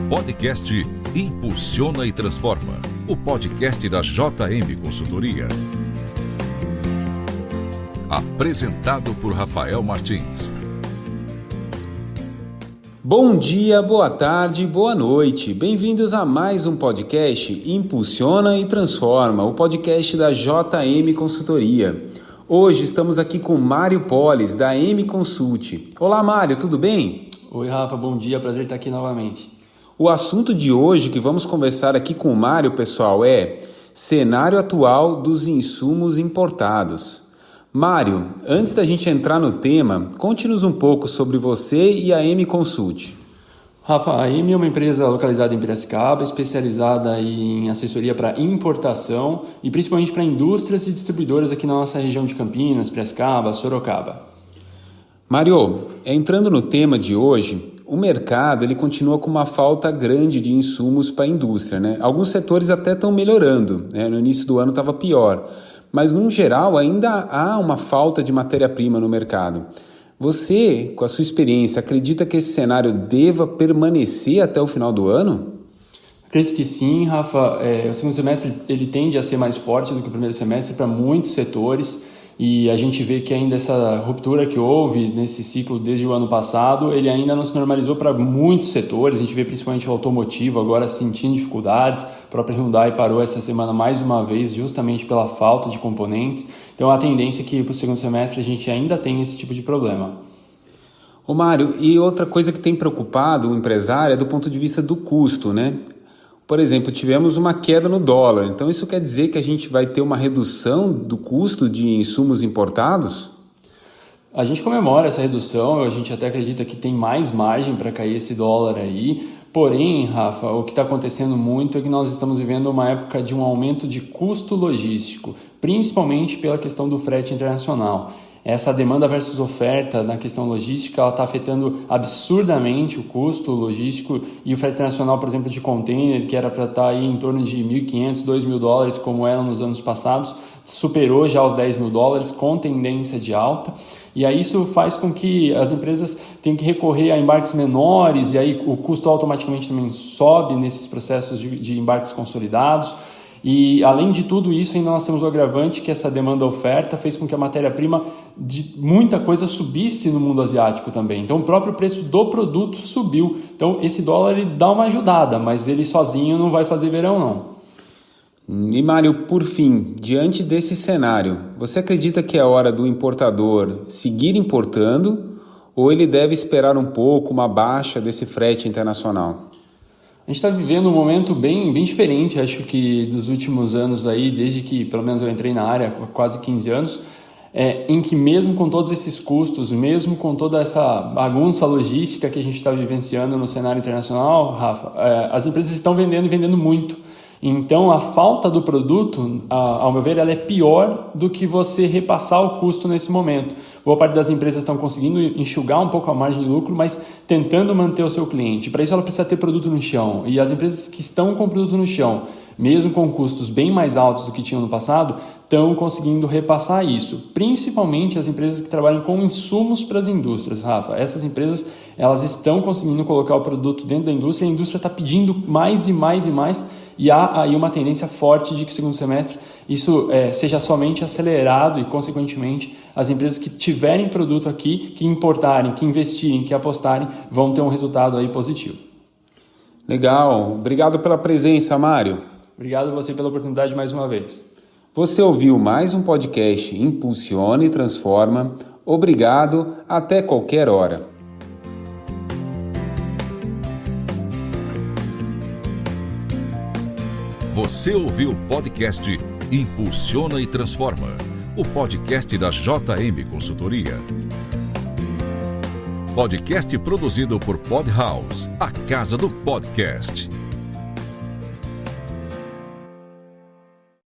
Podcast Impulsiona e Transforma, o podcast da JM Consultoria. Apresentado por Rafael Martins. Bom dia, boa tarde, boa noite. Bem-vindos a mais um podcast Impulsiona e Transforma, o podcast da JM Consultoria. Hoje estamos aqui com Mário Polis, da M Consult. Olá, Mário, tudo bem? Oi, Rafa, bom dia, prazer estar aqui novamente. O assunto de hoje que vamos conversar aqui com o Mário, pessoal, é cenário atual dos insumos importados. Mário, antes da gente entrar no tema, conte-nos um pouco sobre você e a M Consult. Rafa, a M é uma empresa localizada em Piracicaba, especializada em assessoria para importação e principalmente para indústrias e distribuidoras aqui na nossa região de Campinas, Piracicaba, Sorocaba. Mário, entrando no tema de hoje, o mercado ele continua com uma falta grande de insumos para a indústria, né? Alguns setores até estão melhorando, né? No início do ano estava pior, mas no geral ainda há uma falta de matéria-prima no mercado. Você, com a sua experiência, acredita que esse cenário deva permanecer até o final do ano? Acredito que sim, Rafa. O segundo semestre ele tende a ser mais forte do que o primeiro semestre para muitos setores. E a gente vê que ainda essa ruptura que houve nesse ciclo desde o ano passado, ele ainda não se normalizou para muitos setores. A gente vê principalmente o automotivo agora sentindo dificuldades. A própria Hyundai parou essa semana mais uma vez justamente pela falta de componentes. Então a tendência é que para o segundo semestre a gente ainda tem esse tipo de problema. Ô Mário, e outra coisa que tem preocupado o empresário é do ponto de vista do custo, né? Por exemplo, tivemos uma queda no dólar, então isso quer dizer que a gente vai ter uma redução do custo de insumos importados? A gente comemora essa redução, a gente até acredita que tem mais margem para cair esse dólar aí. Porém, Rafa, o que está acontecendo muito é que nós estamos vivendo uma época de um aumento de custo logístico, principalmente pela questão do frete internacional. Essa demanda versus oferta na questão logística, ela está afetando absurdamente o custo logístico e o frete internacional, por exemplo, de container, que era para estar aí em torno de $1.500, $2.000, como eram nos anos passados, superou já os $10.000 com tendência de alta. E aí isso faz com que as empresas tenham que recorrer a embarques menores e aí o custo automaticamente também sobe nesses processos de embarques consolidados. E além de tudo isso, ainda nós temos o agravante que essa demanda-oferta fez com que a matéria-prima de muita coisa subisse no mundo asiático também. Então o próprio preço do produto subiu. Então esse dólar ele dá uma ajudada, mas ele sozinho não vai fazer verão não. E Mário, por fim, diante desse cenário, você acredita que é a hora do importador seguir importando ou ele deve esperar um pouco uma baixa desse frete internacional? A gente está vivendo um momento bem diferente, acho que dos últimos anos aí, desde que pelo menos eu entrei na área há quase 15 anos, em que mesmo com todos esses custos, mesmo com toda essa bagunça logística que a gente está vivenciando no cenário internacional, Rafa, as empresas estão vendendo e vendendo muito. Então a falta do produto, ao meu ver, ela é pior do que você repassar o custo nesse momento. Boa parte das empresas estão conseguindo enxugar um pouco a margem de lucro, mas tentando manter o seu cliente. Para isso ela precisa ter produto no chão. E as empresas que estão com produto no chão, mesmo com custos bem mais altos do que tinham no passado, estão conseguindo repassar isso. Principalmente as empresas que trabalham com insumos para as indústrias, Rafa. Essas empresas elas estão conseguindo colocar o produto dentro da indústria e a indústria está pedindo mais e mais e mais. E há aí uma tendência forte de que no segundo semestre isso seja somente acelerado e, consequentemente, as empresas que tiverem produto aqui, que importarem, que investirem, que apostarem, vão ter um resultado aí positivo. Legal. Obrigado pela presença, Mário. Obrigado a você pela oportunidade mais uma vez. Você ouviu mais um podcast Impulsiona e Transforma. Obrigado. Até qualquer hora. Você ouviu o podcast Impulsiona e Transforma, o podcast da JM Consultoria. Podcast produzido por Pod House, a casa do podcast.